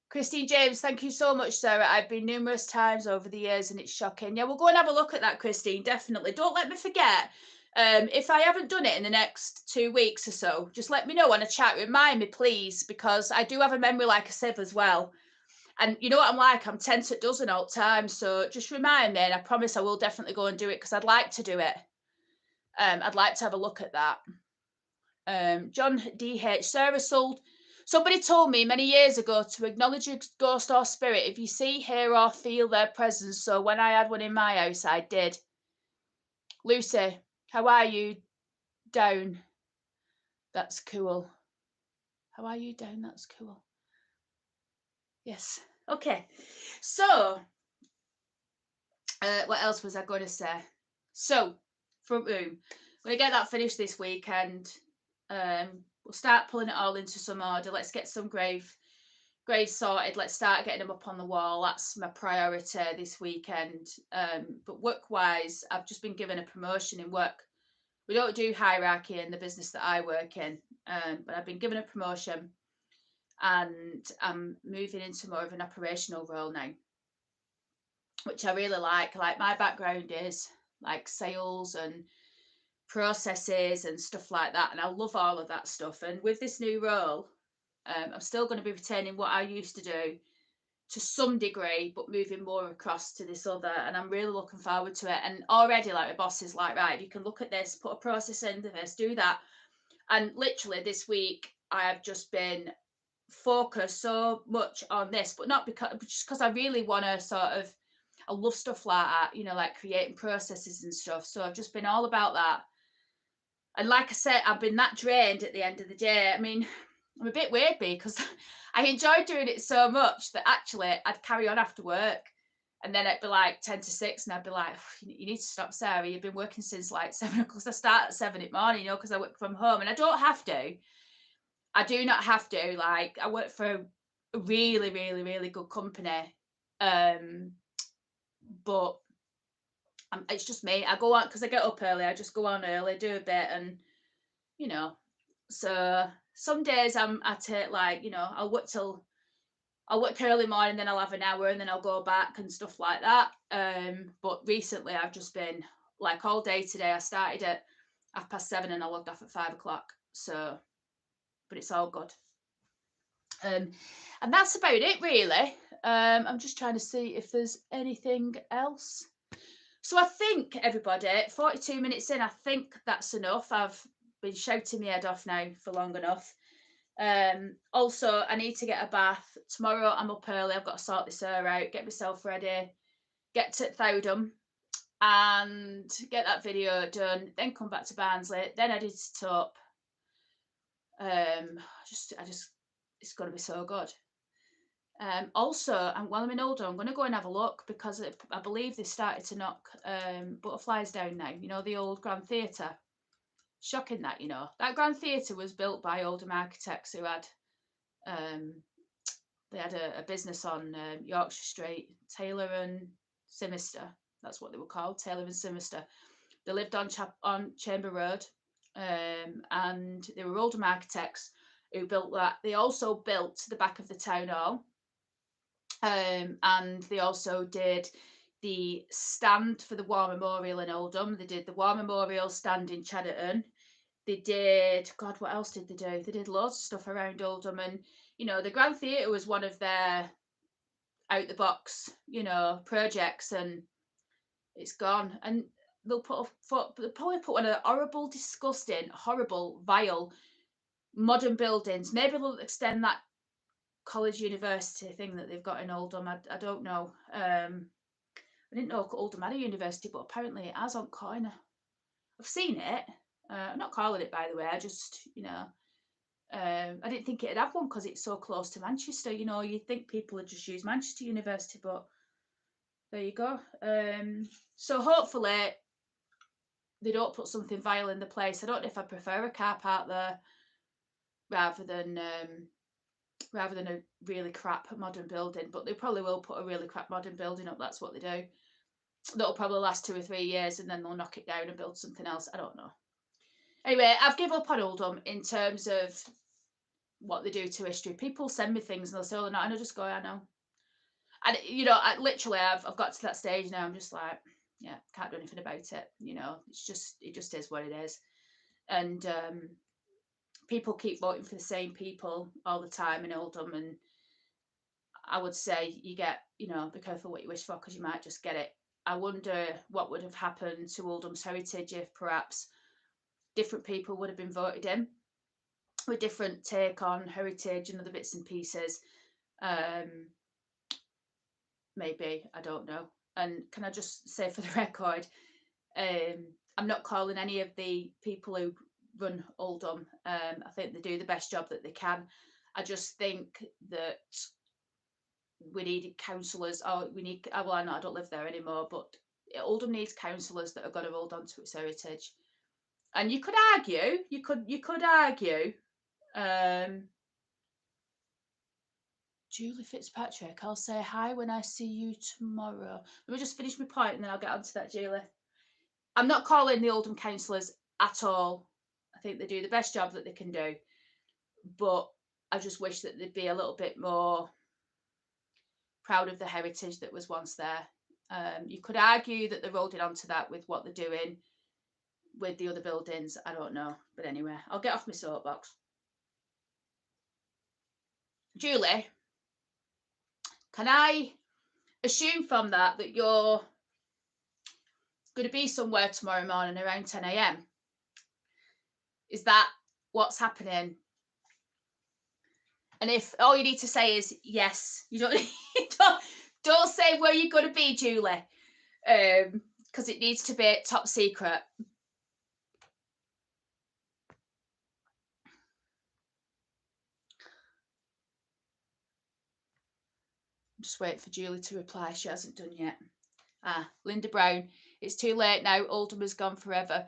Christine James, thank you so much, Sarah. I've been numerous times over the years and it's shocking. Yeah, we'll go and have a look at that, Christine, definitely. Don't let me forget. If I haven't done it in the next 2 weeks or so, just let me know on a chat. Remind me, please, because I do have a memory like a sieve as well. And you know what I'm like? I'm 10 to a dozen all the time. So just remind me, and I promise I will definitely go and do it because I'd like to do it. I'd like to have a look at that. John D.H. Sarah sold. Somebody told me many years ago to acknowledge a ghost or spirit if you see, hear, or feel their presence. So when I had one in my house, I did. Lucy, how are you down? That's cool. How are you down? That's cool. Yes. Okay. So, what else was I going to say? So, front room. I'm going to get that finished this weekend. We'll start pulling it all into some order. Let's get some graves sorted. Let's start getting them up on the wall. That's my priority this weekend. But work-wise, I've just been given a promotion in work. We don't do hierarchy in the business that I work in, but I've been given a promotion and I'm moving into more of an operational role now, which I really like. Like, my background is like sales and processes and stuff like that, and I love all of that stuff. And with this new role, I'm still going to be retaining what I used to do to some degree, but moving more across to this other, and I'm really looking forward to it. And already, like, my boss is like, right, you can look at this, put a process into this, do that. And literally this week I have just been focused so much on this, but not just because I really want to sort of, I love stuff like that, you know, like creating processes and stuff. So I've just been all about that. And like I said, I've been that drained at the end of the day. I mean, I'm a bit weird because I enjoyed doing it so much that actually I'd carry on after work. And then it'd be like 10 to 6, and I'd be like, you need to stop, Sarah. You've been working since like 7 o'clock. I start at 7 in the morning, you know, because I work from home. And I don't have to. I do not have to. Like, I work for a really good company. But it's just me. I go on because I get up early. I just go on early, do a bit, and you know. So some days I'm at it, like, you know, I'll work early morning, then I'll have an hour, and then I'll go back and stuff like that. But recently I've just been like all day today. I started at 7:30 and I logged off at 5 o'clock. So, but it's all good. And that's about it, really. I'm just trying to see if there's anything else. So I think, everybody, 42 minutes in, I think that's enough. I've been shouting my head off now for long enough. Also, I need to get a bath. Tomorrow I'm up early. I've got to sort this hair out, get myself ready, get to Oldham and get that video done, then come back to Barnsley, then edit it up. It's going to be so good. Also, while I'm in Oldham, I'm going to go and have a look because I believe they started to knock butterflies down now. You know, the old Grand Theatre. Shocking that, you know. That Grand Theatre was built by Oldham architects who had they had a business on Yorkshire Street, Taylor and Simister. That's what they were called, Taylor and Simister. They lived on Chamber Road, and they were Oldham architects who built that. They also built the back of the town hall, and they also did the stand for the War Memorial in Oldham. They did the War Memorial stand in Chadderton. They did, God, what else did they do? They did loads of stuff around Oldham. And, you know, the Grand Theatre was one of their out the box, you know, projects, and it's gone. And they'll probably put one of the horrible, disgusting, horrible, vile modern buildings. Maybe they'll extend that college university thing that they've got in Oldham. I don't know. I didn't know Oldham had a university, but apparently it has on Corner. I've seen it. I'm not calling it, by the way. I just, you know, I didn't think it'd have one because it's so close to Manchester. You know, you'd think people would just use Manchester University, but there you go. So hopefully they don't put something vile in the place. I don't know if I prefer a car park there rather than rather than a really crap modern building. But they probably will put a really crap modern building up. That's what they do. That'll probably last 2 or 3 years, and then they'll knock it down and build something else. I don't know. Anyway, I've given up on Oldham in terms of what they do to history. People send me things and they'll say, "Oh, they're not," and I just go, "I know." And I've got to that stage now. I'm just like, yeah, can't do anything about it. It just is what it is. And people keep voting for the same people all the time in Oldham, and I would say you get, be careful what you wish for because you might just get it. I wonder what would have happened to Oldham's heritage if perhaps different people would have been voted in with different take on heritage and other bits and pieces. Maybe, I don't know. And can I just say for the record, I'm not calling any of the people who run Oldham. I think they do the best job that they can. I just think that we need councillors. Well, I don't live there anymore, but Oldham needs councillors that are going to hold on to its heritage. And you could argue, Julie Fitzpatrick, I'll say hi when I see you tomorrow. Let me just finish my point and then I'll get on to that, Julie. I'm not calling the Oldham councillors at all. I think they do the best job that they can do. But I just wish that they'd be a little bit more proud of the heritage that was once there. You could argue that they're holding on to that with what they're doing with the other buildings. I don't know. But anyway, I'll get off my soapbox. Julie, can I assume from that you're going to be somewhere tomorrow morning around 10 a.m? Is that what's happening? And if all you need to say is yes, you don't say where you're going to be, Julie, because it needs to be top secret. I'm just waiting for Julie to reply. She hasn't done yet. Linda Brown, it's too late now. Oldham has gone forever.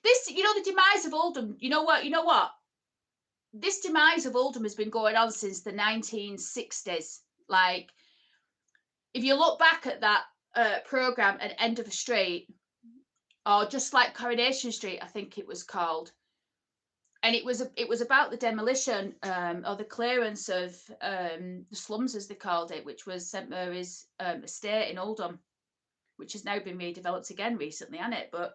The demise of Oldham. You know what? This demise of Oldham has been going on since the 1960s. Like, if you look back at that programme at End of the Street, or just like Coronation Street, I think it was called, and it was about the demolition or the clearance of the slums, as they called it, which was St Mary's estate in Oldham, which has now been redeveloped again recently, hasn't it? But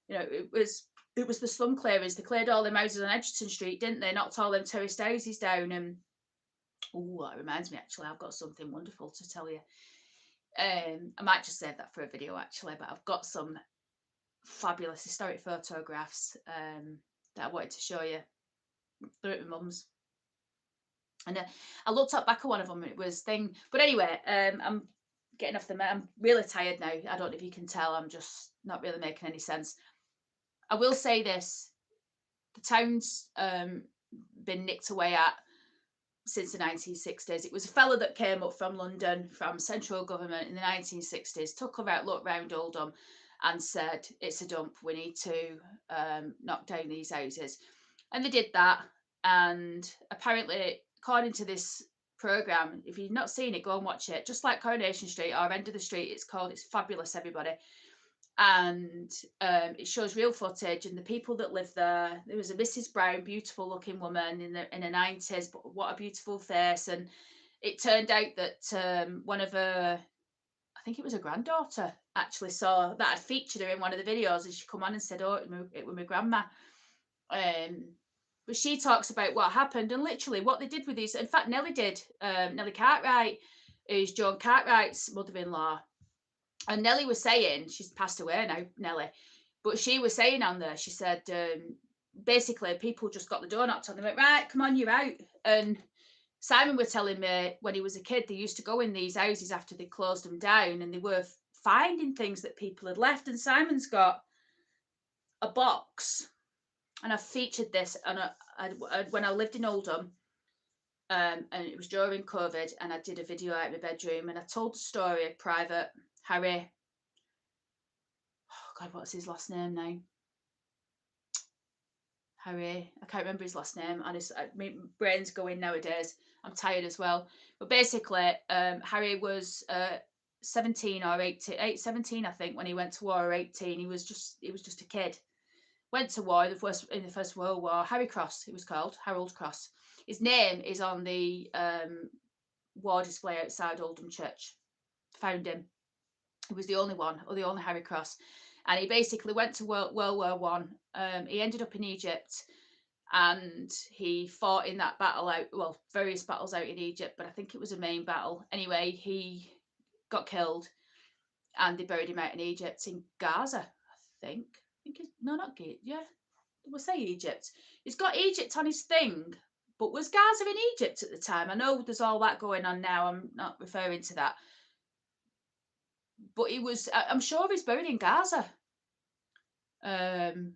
it was the slum clearance. They cleared all them houses on Edgerton Street, didn't they? Knocked all them terraced houses down. And that reminds me, actually, I've got something wonderful to tell you. I might just save that for a video, actually, but I've got some fabulous historic photographs that I wanted to show you. They're at my mum's. And I looked up back at one of them, and it was thing. But anyway, I'm getting off the. I'm really tired now. I don't know if you can tell. I'm just not really making any sense. I will say this: the town's been nicked away at since the 1960s. It was a fella that came up from London, from central government in the 1960s, took a look round Oldham and said, it's a dump, we need to knock down these houses. And they did that. And apparently, according to this programme, if you've not seen it, go and watch it. Just like Coronation Street or End of the Street, it's called. It's fabulous, everybody. And it shows real footage and the people that live there. There was a Mrs. Brown, beautiful looking woman in her 90s, but what a beautiful face. And it turned out that one of her, I think it was her granddaughter, actually saw that I'd featured her in one of the videos, and she come on and said, oh, it was my grandma. But she talks about what happened and literally what they did with these. In fact, Nellie did. Nellie Cartwright is Joan Cartwright's mother-in-law. And Nellie was saying, she's passed away now, Nellie, but she was saying on there, she said, basically, people just got the door knocked on. They went, right, come on, you're out. And Simon was telling me when he was a kid, they used to go in these houses after they closed them down and they were finding things that people had left. And Simon's got a box, and I featured this when I lived in Oldham. And it was during COVID, and I did a video out of my bedroom, and I told the story of Private Harry. Oh God, what's his last name now? Harry, I can't remember his last name. Honestly, my brain's going nowadays. I'm tired as well. But basically, Harry was 17 or 18, 17, I think, when he went to war, or 18. He was just a kid. Went to war in the First World War. Harry Cross, it was called Harold Cross. His name is on the war display outside Oldham Church. Found him. He was the only one, or the only Harry Cross, and he basically went to World War One. He ended up in Egypt, and he fought in that battle out. Well, various battles out in Egypt, but I think it was a main battle. Anyway, he got killed, and they buried him out in Egypt, in Gaza, I think. No, not Gaza. Yeah, we'll say Egypt. He's got Egypt on his thing, but was Gaza in Egypt at the time? I know there's all that going on now. I'm not referring to that, but he was. I'm sure he's buried in Gaza. Um,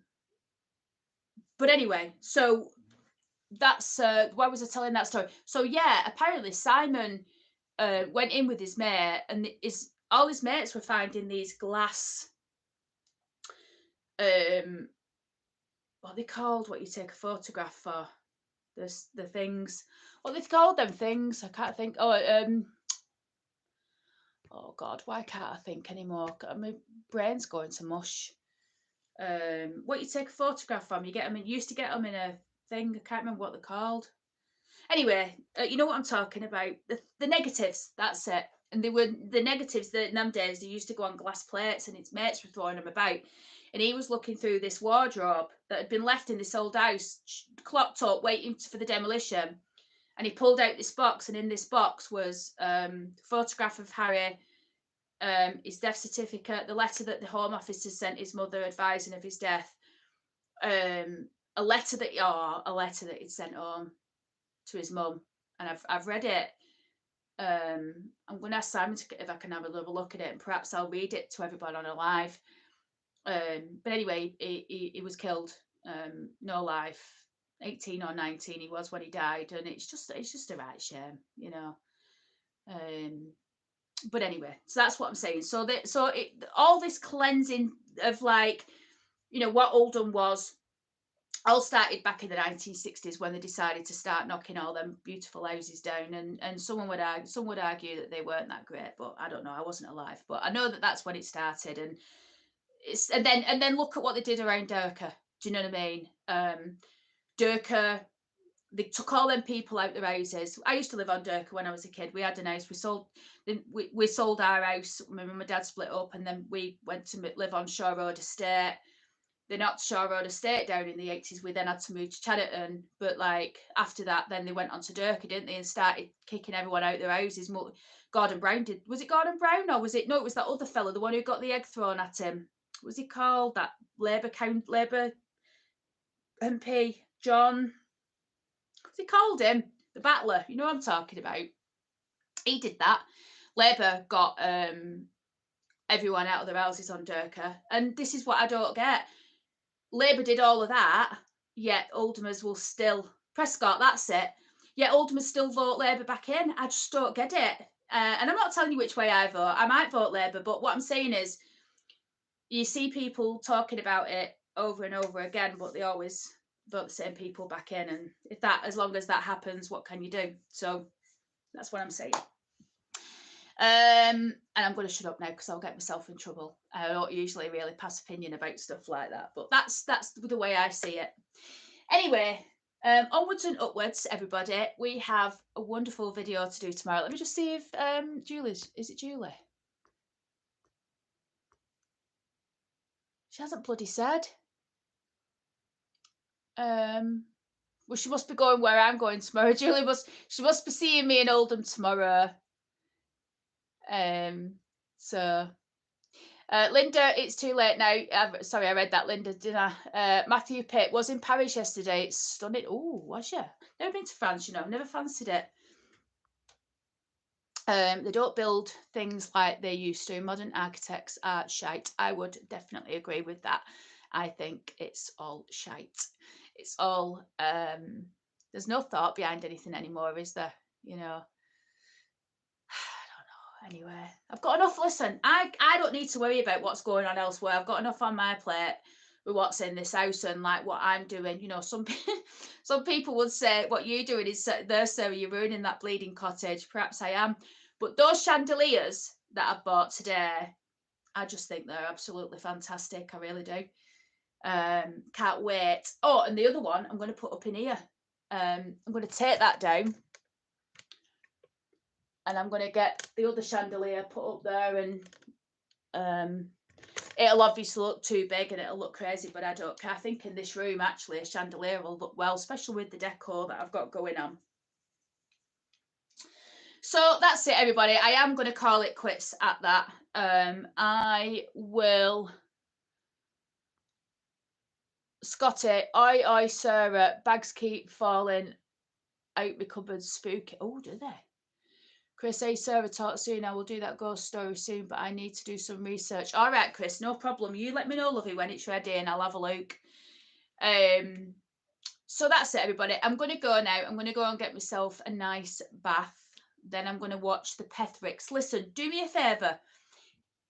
but anyway, so that's why was I telling that story? So yeah, apparently Simon went in with his mate, and all his mates were finding these glass. What are they called? What you take a photograph for? The things. What they called them things? I can't think. Oh God, why can't I think anymore? My brain's going to mush. What you take a photograph from? You get them. You used to get them in a thing. I can't remember what they're called. Anyway, you know what I'm talking about. The negatives. That's it. And they were the negatives that in them days they used to go on glass plates, and his mates were throwing them about. And he was looking through this wardrobe that had been left in this old house, clocked up, waiting for the demolition. And he pulled out this box, and in this box was a photograph of Harry, his death certificate, the letter that the Home Office had sent his mother advising of his death, a letter that he'd sent home to his mum, and I've read it. I'm going to ask Simon if I can have a little look at it, and perhaps I'll read it to everybody on a live. But anyway, he was killed. No life. 18 or 19 he was when he died, and it's just a right shame, you know. But anyway, so that's what I'm saying. All this cleansing of, like, you know, what Oldham was all started back in the 1960s when they decided to start knocking all them beautiful houses down, and some would argue that they weren't that great, but I don't know, I wasn't alive, but I know that that's when it started. And then look at what they did around Durka. Do you know what I mean? Durka, they took all them people out their houses. I used to live on Durka when I was a kid. We had a house. We sold our house. My mum and dad split up, and then we went to live on Shore Road Estate. They knocked Shore Road Estate down in the 80s. We then had to move to Chadderton. But like after that, then they went on to Durka, didn't they? And started kicking everyone out their houses. Gordon Brown did. Was it Gordon Brown, or was it? No, it was that other fella, the one who got the egg thrown at him. What was he called? That Labour MP, John. What's he called him? The battler. You know what I'm talking about. He did that. Labour got everyone out of their houses on Durka. And this is what I don't get. Labour did all of that, yet Oldhamers will still, Prescott, that's it, yet Oldhamers still vote Labour back in. I just don't get it. And I'm not telling you which way I vote. I might vote Labour, but what I'm saying is you see people talking about it over and over again, but they always vote the same people back in. And as long as that happens, what can you do? So that's what I'm saying. And I'm going to shut up now because I'll get myself in trouble. I don't usually really pass opinion about stuff like that, but that's the way I see it. Anyway, onwards and upwards, everybody. We have a wonderful video to do tomorrow. Let me just see if is it Julie? She hasn't bloody said. Well, she must be going where I'm going tomorrow. She must be seeing me in Oldham tomorrow. So Linda, it's too late now. Sorry, I read that, Linda, didn't I? Matthew Pitt was in Paris yesterday. It's stunning. Oh, was you? Never been to France, you know. I've never fancied it. They don't build things like they used to. Modern architects are shite. I would definitely agree with that. I think it's all shite. It's all there's no thought behind anything anymore, is there? You know. Anyway, I've got enough. Listen, I don't need to worry about what's going on elsewhere. I've got enough on my plate. with what's in this house and like what I'm doing. You know, some some people would say what you're doing is there, Sarah, you're ruining that bleeding cottage. Perhaps I am, but those chandeliers that I bought today, I just think they're absolutely fantastic. I really do. Can't wait. Oh, and the other one I'm going to put up in here. I'm going to take that down, and I'm going to get the other chandelier put up there, and it'll obviously look too big and it'll look crazy, but I don't care. I think in this room actually a chandelier will look well, especially with the decor that I've got going on. So that's it, everybody. I am going to call it quits at that. I will. Scotty, oi, Sarah, bags keep falling out my cupboard, spooky. Oh, do they? Chris, hey, Sarah, talk soon. I will do that ghost story soon, but I need to do some research. All right, Chris, no problem. You let me know, lovey, when it's ready, and I'll have a look. So that's it, everybody. I'm going to go now. I'm going to go and get myself a nice bath. Then I'm going to watch the Pethricks. Listen, do me a favour.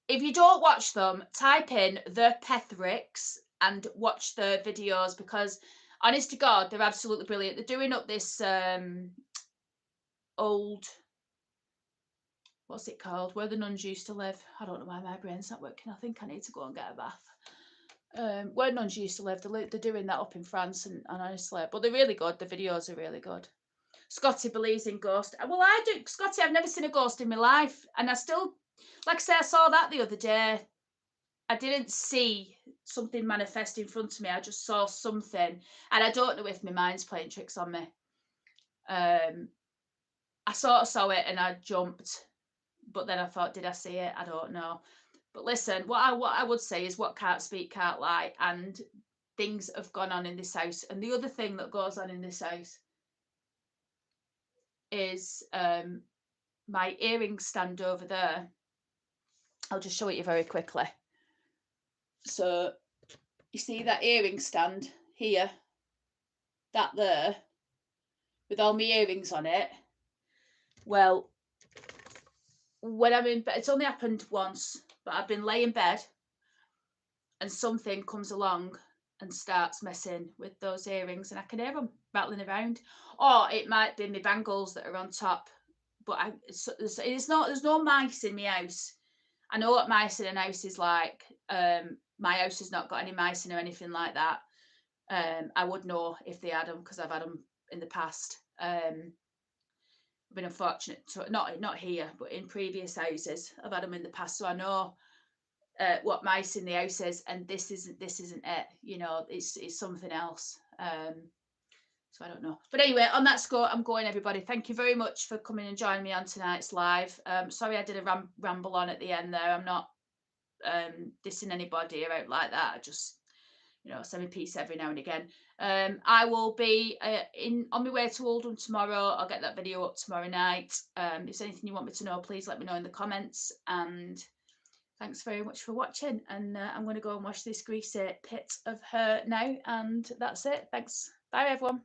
If you don't watch them, type in the Pethricks and watch the videos, because honest to God, they're absolutely brilliant. They're doing up this old, what's it called, where the nuns used to live. I don't know why my brain's not working. I think I need to go and get a bath. Where nuns used to live, they're doing that up in France, and honestly, but they're really good. The videos are really good. Scotty believes in ghosts. Well, I do, Scotty. I've never seen a ghost in my life, and I still, like I say, I saw that the other day. I didn't see something manifest in front of me. I just saw something, and I don't know if my mind's playing tricks on me. I sort of saw it and I jumped, but then I thought, did I see it? I don't know. But listen, what I would say is what can't speak can't lie, and things have gone on in this house. And the other thing that goes on in this house is my earring stand over there. I'll just show it you very quickly. So you see that earring stand here, that there, with all my earrings on it. Well, when I'm in bed, it's only happened once, but I've been laying in bed and something comes along and starts messing with those earrings, and I can hear them rattling around. Or it might be my bangles that are on top, but it's not. There's no mice in my house. I know what mice in a house is like. My house has not got any mice in or anything like that. I would know if they had them because I've had them in the past. I've been unfortunate to not here, but in previous houses I've had them in the past, so I know what mice in the house is, and this isn't it. You know, it's something else. So I don't know, but anyway, on that score, I'm going, everybody. Thank you very much for coming and joining me on tonight's live. Sorry I did a ramble on at the end there. I'm not dissing anybody out like that. I just, you know, send me peace every now and again. I will be on my way to Oldham tomorrow. I'll get that video up tomorrow night. If there's anything you want me to know, please let me know in the comments. And thanks very much for watching. And I'm going to go and wash this greasy pit of hair now. And that's it. Thanks. Bye, everyone.